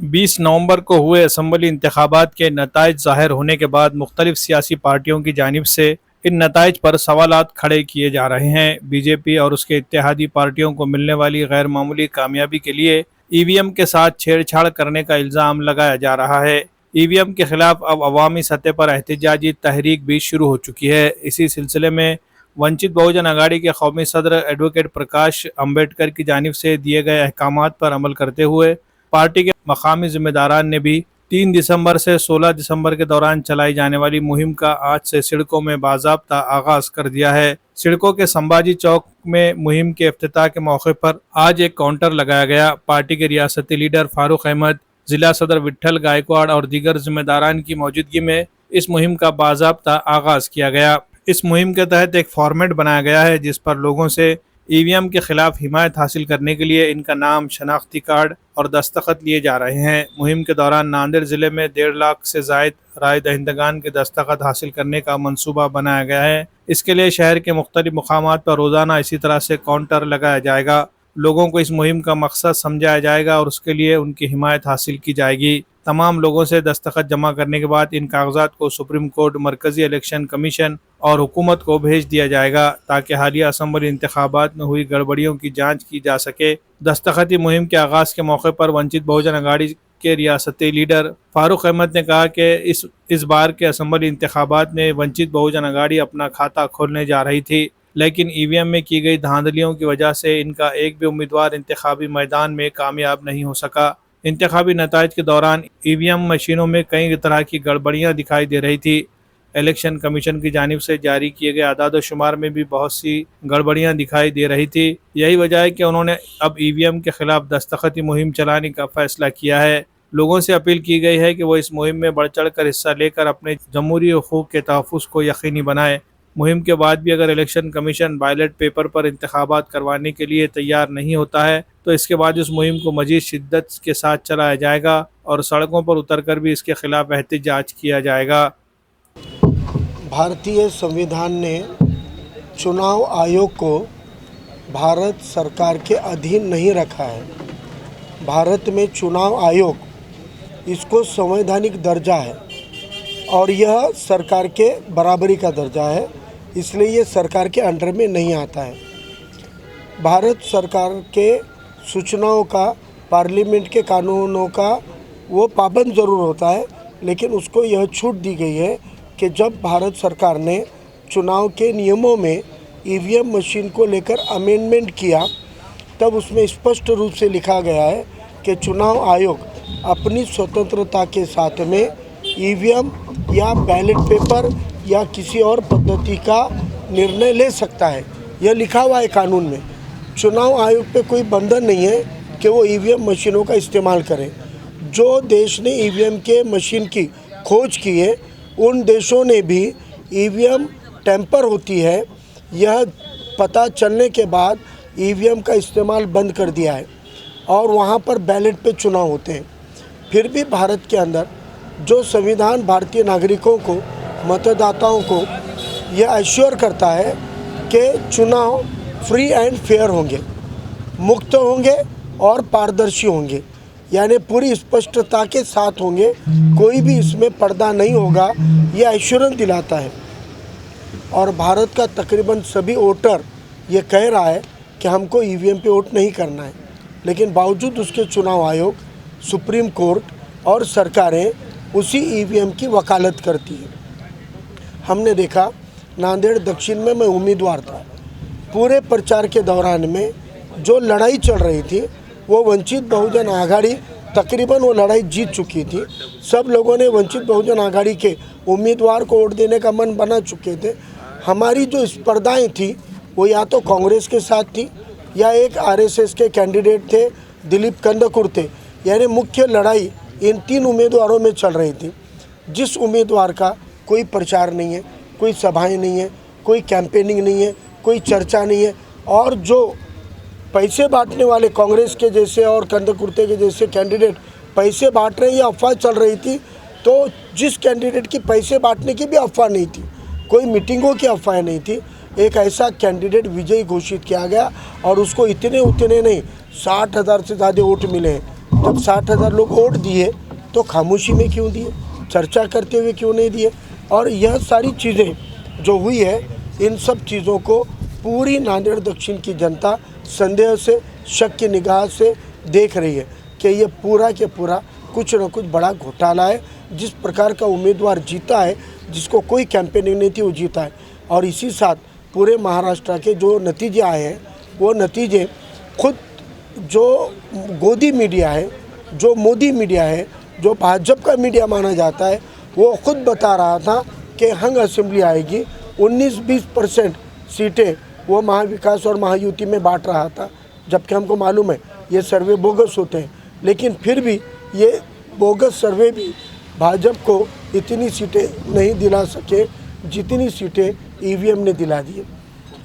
20 नवंबर को हुए असम्बली इंतखाबात के नताइज ज़ाहिर होने के बाद मुख्तलिफ सियासी पार्टियों की जानिब से इन नताइज पर सवालात खड़े किए जा रहे हैं। बीजेपी और उसके इत्तेहादी पार्टियों को मिलने वाली गैर मामूली कामयाबी के लिए ईवीएम के साथ छेड़छाड़ करने का इल्ज़ाम लगाया जा रहा है। ईवीएम के खिलाफ अब अवामी सतह पर एहतजाजी तहरीक भी शुरू हो चुकी है। इसी सिलसिले में वंचित बहुजन आघाड़ी के कौमी सदर एडवोकेट प्रकाश अम्बेडकर की जानिब से दिए गए अहकामात पर अमल करते हुए पार्टी के मकामी जिम्मेदारान ने भी 3 दिसंबर से 16 दिसंबर के दौरान चलाई जाने वाली मुहिम का आज से सड़कों में बाज़ाब्ता आगाज कर दिया है। सड़कों के संभाजी चौक में मुहिम के इफ्तिताह के मौके पर आज एक काउंटर लगाया गया। पार्टी के रियासती लीडर फारूक अहमद, जिला सदर विट्ठल गायकवाड़ और दीगर जिम्मेदारान की मौजूदगी में इस मुहिम का बाज़ाब्ता आगाज किया गया। इस मुहिम के तहत एक फॉर्मेट बनाया गया है जिस पर लोगों से ईवीएम के खिलाफ हिमायत हासिल करने के लिए इनका नाम, शनाख्ती कार्ड और दस्तखत लिए जा रहे हैं। मुहिम के दौरान नांदेड़ ज़िले में 1.5 लाख से ज़ायद राय दहिंदगान के दस्तखत हासिल करने का मंसूबा बनाया गया है। इसके लिए शहर के मुख्तलिफ मुकामात पर रोज़ाना इसी तरह से काउंटर लगाया जाएगा। लोगों को इस मुहिम का मकसद समझाया जाएगा और उसके लिए उनकी हिमायत हासिल की जाएगी। तमाम लोगों से दस्तखत जमा करने के बाद इन कागजात को सुप्रीम कोर्ट, मरकज़ी इलेक्शन कमीशन और हुकूमत को भेज दिया जाएगा ताकि हालिया असम्बली इंतखाबात में हुई गड़बड़ियों की जांच की जा सके। दस्तखती मुहिम के आगाज़ के मौके पर वंचित बहुजन आघाड़ी के रियासती लीडर फारूक अहमद ने कहा कि इस बार के असम्बली इंतखाबात में वंचित बहुजन आघाड़ी अपना खाता खोलने जा रही थी, लेकिन ईवीएम में की गई धांधलियों की वजह से इनका एक भी उम्मीदवार इंतखाबी मैदान में कामयाब नहीं हो सका। इंतखाबी नताइज के दौरान ईवीएम मशीनों में कई तरह की गड़बड़ियाँ दिखाई दे रही थी। इलेक्शन कमीशन की जानिब से जारी किए गए आदाद व शुमार में भी बहुत सी गड़बड़ियाँ दिखाई दे रही थी। यही वजह है कि उन्होंने अब ईवीएम के खिलाफ दस्तखती मुहिम चलाने का फैसला किया है। लोगों से अपील की गई है कि वो इस मुहिम में बढ़ चढ़ कर हिस्सा लेकर अपने जमहूरी हुकूक के तहफ़्फ़ुज़ को यकीनी बनाए। मुहिम के बाद भी अगर इलेक्शन कमीशन बैलेट पेपर पर इंतखाबात करवाने के लिए तैयार नहीं होता है तो इसके बाद इस मुहिम को मज़ीद शिद्दत के साथ चलाया जाएगा और सड़कों पर उतर कर भी इसके खिलाफ एहतजाज किया जाएगा। भारतीय संविधान ने चुनाव आयोग को भारत सरकार के अधीन नहीं रखा है। भारत में चुनाव आयोग इसको संवैधानिक दर्जा है और यह सरकार के बराबरी का दर्जा है, इसलिए ये सरकार के अंडर में नहीं आता है। भारत सरकार के सूचनाओं का, पार्लियामेंट के कानूनों का वो पाबंद ज़रूर होता है, लेकिन उसको यह छूट दी गई है कि जब भारत सरकार ने चुनाव के नियमों में ईवीएम मशीन को लेकर अमेंडमेंट किया तब उसमें स्पष्ट रूप से लिखा गया है कि चुनाव आयोग अपनी स्वतंत्रता के साथ में ईवीएम या बैलेट पेपर या किसी और पद्धति का निर्णय ले सकता है। यह लिखा हुआ है कानून में। चुनाव आयोग पे कोई बंधन नहीं है कि वो ईवीएम मशीनों का इस्तेमाल करें। जो देश ने ईवीएम के मशीन की खोज की है उन देशों ने भी ईवीएम टेम्पर होती है यह पता चलने के बाद ईवीएम का इस्तेमाल बंद कर दिया है और वहाँ पर बैलेट पे चुनाव होते हैं। फिर भी भारत के अंदर जो संविधान भारतीय नागरिकों को, मतदाताओं को यह एश्योर करता है कि चुनाव फ्री एंड फेयर होंगे, मुक्त होंगे और पारदर्शी होंगे, यानी पूरी स्पष्टता के साथ होंगे, कोई भी इसमें पर्दा नहीं होगा, यह एश्योरेंस दिलाता है। और भारत का तकरीबन सभी वोटर ये कह रहा है कि हमको ईवीएम पे वोट नहीं करना है, लेकिन बावजूद उसके चुनाव आयोग, सुप्रीम कोर्ट और सरकारें उसी ईवीएम की वकालत करती है। हमने देखा नांदेड़ दक्षिण में मैं उम्मीदवार था, पूरे प्रचार के दौरान में जो लड़ाई चल रही थी वो वंचित बहुजन आघाड़ी तकरीबन वो लड़ाई जीत चुकी थी। सब लोगों ने वंचित बहुजन आघाड़ी के उम्मीदवार को वोट देने का मन बना चुके थे। हमारी जो स्पर्धाएं थी वो या तो कांग्रेस के साथ थी या एक आरएसएस के कैंडिडेट थे, दिलीप कंदकुर थे, यानी मुख्य लड़ाई इन 3 उम्मीदवारों में चल रही थी। जिस उम्मीदवार का कोई प्रचार नहीं है, कोई सभाएं नहीं है, कोई कैंपेनिंग नहीं है, कोई चर्चा नहीं है और जो पैसे बांटने वाले कांग्रेस के जैसे और कंदकुर्ते के जैसे कैंडिडेट पैसे बांट रहे हैं, ये अफवाह चल रही थी। तो जिस कैंडिडेट की पैसे बांटने की भी अफवाह नहीं थी, कोई मीटिंगों की अफवाह नहीं थी, एक ऐसा कैंडिडेट विजयी घोषित किया गया और उसको इतने नहीं 60,000 से ज़्यादा वोट मिले हैं जब 60,000 लोग वोट दिए तो खामोशी में क्यों दिए, चर्चा करते हुए क्यों नहीं दिए। और यह सारी चीज़ें जो हुई है, इन सब चीज़ों को पूरी नांदेड़ दक्षिण की जनता संदेह से, शक की निगाह से देख रही है कि ये पूरा के पूरा कुछ न कुछ बड़ा घोटाला है। जिस प्रकार का उम्मीदवार जीता है, जिसको कोई कैंपेनिंग नहीं थी, वो जीता है। और इसी साथ पूरे महाराष्ट्र के जो नतीजे आए हैं, वो नतीजे खुद जो गोदी मीडिया है, जो मोदी मीडिया है, जो भाजपा का मीडिया माना जाता है, वो खुद बता रहा था कि हंग असेंबली आएगी। 19-20% सीटें वो महाविकास और महायुति में बांट रहा था, जबकि हमको मालूम है ये सर्वे बोगस होते हैं। लेकिन फिर भी ये बोगस सर्वे भी भाजपा को इतनी सीटें नहीं दिला सके जितनी सीटें ईवीएम ने दिला दी।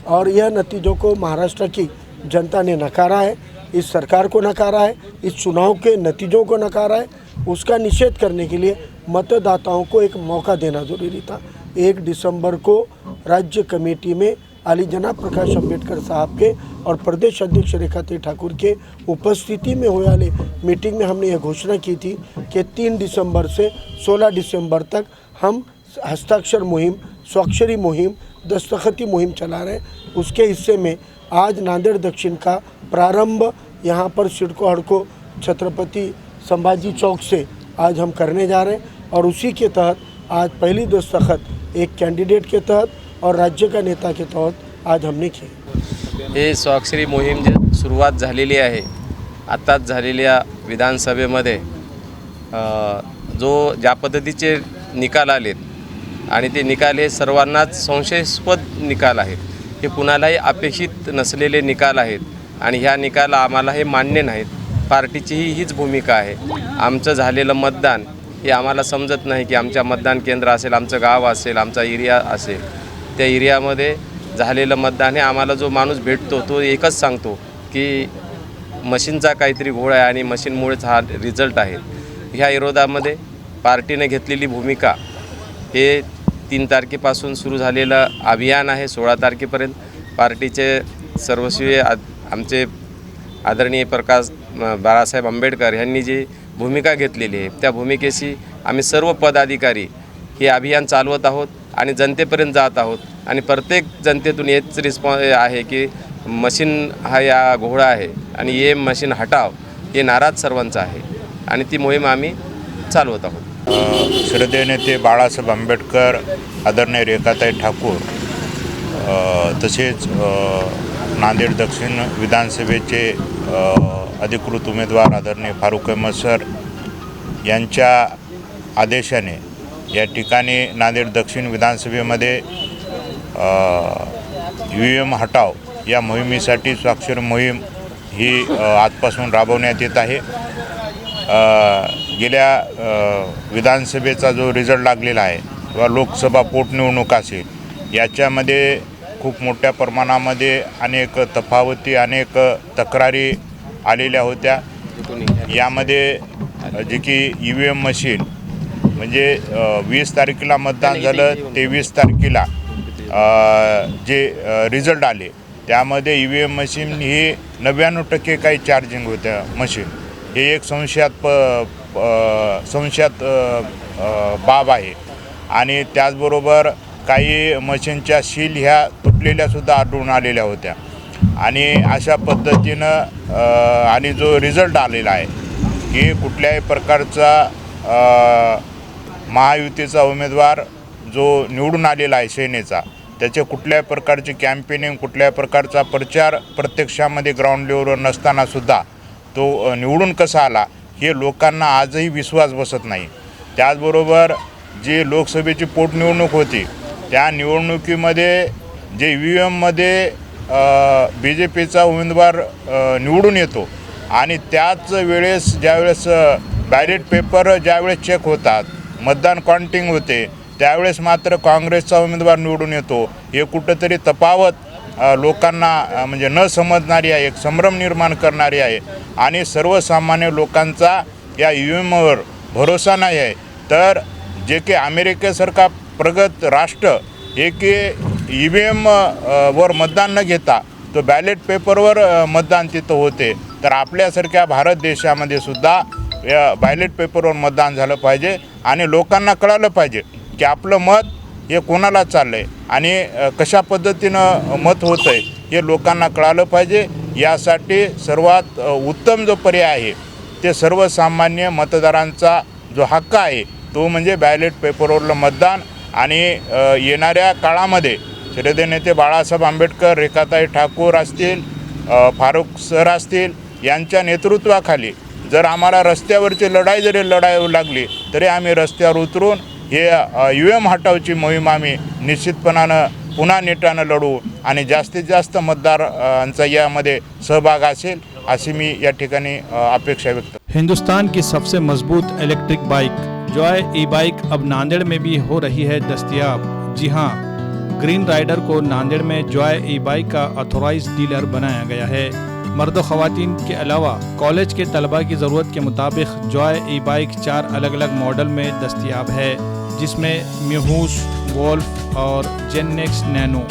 और यह नतीजों को महाराष्ट्र की जनता ने नकारा है, इस सरकार को नकारा है, इस चुनाव के नतीजों को नकारा है। उसका निषेध करने के लिए मतदाताओं को एक मौका देना ज़रूरी था। 1 दिसंबर को राज्य कमेटी में आली जनाब प्रकाश अम्बेडकर साहब के और प्रदेश अध्यक्ष रेखाती ठाकुर के उपस्थिति में हुए वाले मीटिंग में हमने ये घोषणा की थी कि 3 दिसंबर से 16 दिसंबर तक हम हस्ताक्षर मुहिम, स्वाक्षरी मुहिम, दस्तखती मुहिम चला रहे हैं। उसके हिस्से में आज नांदेड़ दक्षिण का प्रारंभ यहाँ पर सिडको हड़को छत्रपति संभाजी चौक से आज हम करने जा रहे हैं। और उसी के तहत आज पहली दस्तखत एक कैंडिडेट के तहत और राज्य का नेता के तहत आज हमने की। हे स्वाक्षरी मोहीम जे सुरुवात झालेली आहे, आत्ताच झालेल्या विधानसभेमध्ये जो ज्या पद्धतीचे निकाल आलेत आणि ते निकाल हे सर्वांनाच संशयास्पद निकाल आहेत, हे कुणालाही अपेक्षित नसलेले निकाल आहेत आणि ह्या निकाल आम्हाला हे मान्य नाहीत। पार्टीचीही हीच भूमिका आहे। आमचं झालेलं मतदान हे आम्हाला समजत नाही की आमच्या मतदान केंद्र असेल, आमचं गाव असेल, आमचा एरिया असेल, त्या एरियामध्ये झालेलं मतदान हे आम्हाला जो माणूस भेटतो तो एकच सांगतो की मशीनचा काहीतरी घोळ आहे आणि मशीनमुळेच हा रिझल्ट आहे। ह्या विरोधामध्ये पार्टीने घेतलेली भूमिका हे 3 तारखेपासून सुरू झालेलं अभियान आहे। 16 तारखेपर्यंत पार्टीचे सर्वस्वी आमचे आदरणीय प्रकाश बाळासाहेब आंबेडकर यांनी जी भूमिका घेतलेली आहे, त्या भूमिकेशी आम्ही सर्व पदाधिकारी हे अभियान चालवत आहोत आणि जनतेपर्यंत जात आहोत। आणि प्रत्येक जनतेतून हेच रिस्पॉन्स आहे की मशीन हा या घोळा आहे आणि हे मशीन हटाव हे नाराज सर्वांचा आहे आणि ती मोहीम आम्ही चालवत आहोत। श्रद्धेय नेते बाळासाहेब आंबेडकर, आदरणीय रेखाताई ठाकूर, तसेच नांदेड दक्षिण विधानसभेचे अधिकृत उमेदवार आदरणीय फारुख अहमद सर यांच्या आदेशाने या ठिकाणी नांदेड दक्षिण विधानसभेमध्ये EVM हटाव या मोहिमेसाठी स्वाक्षर मोहीम ही आजपासून राबवण्यात येत आहे। गेल्या विधानसभेचा जो रिझल्ट लागलेला आहे किंवा लोकसभा पोटनिवडणूक असेल, याच्यामध्ये खूप मोठ्या प्रमाणामध्ये अनेक तफावती, अनेक तक्रारी आलेल्या होत्या। यामध्ये जे की EVM मशीन म्हणजे 20 तारखेला मतदान झालं, 23 तारखेला जे रिझल्ट आले त्यामध्ये EVM मशीन ही 99% काही चार्जिंग होत्या मशीन। हे एक संशयात बाब आहे। आणि त्याचबरोबर काही मशीनच्या सील ह्या तुटलेल्यासुद्धा आढळून आलेल्या होत्या। आणि अशा पद्धतीनं आणि जो रिझल्ट आलेला आहे की कुठल्याही प्रकारचा महायुतीचा उमेदवार जो निवडून आलेला आहे सेनेचा, त्याचे कुठल्याही प्रकारची कॅम्पेनिंग, कुठल्याही प्रकारचा प्रचार प्रत्यक्षामध्ये ग्राउंड लेवलवर नसतानासुद्धा तो निवडून कसा आला हे लोकांना आजही विश्वास बसत नाही। त्याचबरोबर जी लोकसभेची पोटनिवडणूक होती त्या निवडणुकीमध्ये जे EVMमध्ये BJPचा उमेदवार निवडून येतो आणि त्याच वेळेस ज्यावेळेस बॅलेट पेपर ज्यावेळेस चेक होतात, मतदान काउंटिंग होते, त्यावेळेस मात्र काँग्रेसचा उमेदवार निवडून येतो। हे कुठंतरी तफावत लोकांना म्हणजे न समजणारी आहे, एक संभ्रम निर्माण करणारी आहे आणि सर्वसामान्य लोकांचा या EVMवर भरोसा नाही आहे। तर जे की अमेरिकेसारखा प्रगत राष्ट्र हे की EVM वर मतदान न घेता तो बॅलेट पेपरवर मतदान तिथं होते, तर आपल्यासारख्या भारत देशामध्ये सुद्धा बॅलेट पेपरवर मतदान झालं पाहिजे आणि लोकांना कळालं पाहिजे की आपलं मत हे कोणाला चाललं आहे आणि कशा पद्धतीनं मत होतं आहे हे लोकांना कळालं पाहिजे. यासाठी सर्वात उत्तम जो पर्याय आहे ते सर्वसामान्य मतदारांचा जो हक्क आहे तो म्हणजे बॅलेट पेपरवरलं मतदान. आणि येणाऱ्या काळामध्ये श्रद्धेय नेते बाळासाहेब आंबेडकर, रेखाताई ठाकूर असतील, फारुख सर असतील यांच्या नेतृत्वाखाली जर आम्हाला रस्त्यावरची लढाई जरी लढावी लागली तरी आम्ही रस्त्यावर उतरून हे UM हटावची मोहीम आम्ही निश्चितपणानं पुन्हा नेटानं लढू आणि जास्तीत जास्त मतदारांचा यामध्ये सहभाग असेल अशी मी या ठिकाणी अपेक्षा व्यक्त. हिंदुस्तान की सबसे मजबूत इलेक्ट्रिक बाइक जॉय ई-बाइक अब नांदेड़ में भी हो रही है दस्तयाब. जी हां, ग्रीन राइडर को नांदेड़ में जॉय ई-बाइक का ऑथोराइज्ड डीलर बनाया गया है. मर्द ख़वातीन के अलावा कॉलेज के तलबा की ज़रूरत के मुताबिक जॉय ई-बाइक 4 अलग अलग मॉडल में दस्तयाब है, जिसमें म्यूहूस, वोल्फ और जेननेक्स नैनो.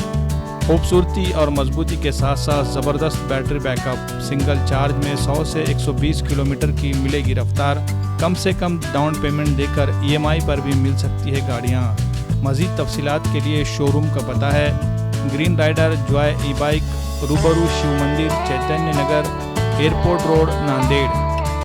खूबसूरती और मजबूती के साथ साथ ज़बरदस्त बैटरी बैकअप, सिंगल चार्ज में 100 से 120 किलोमीटर की मिलेगी रफ्तार. कम से कम डाउन पेमेंट देकर EMI पर भी मिल सकती है गाड़ियाँ. मज़ीद तफसीलात के लिए शोरूम का पता है ग्रीन राइडर जॉय ई-बाइक, रूबरू शिव मंदिर, चैतन्य नगर, एयरपोर्ट रोड, नांदेड़.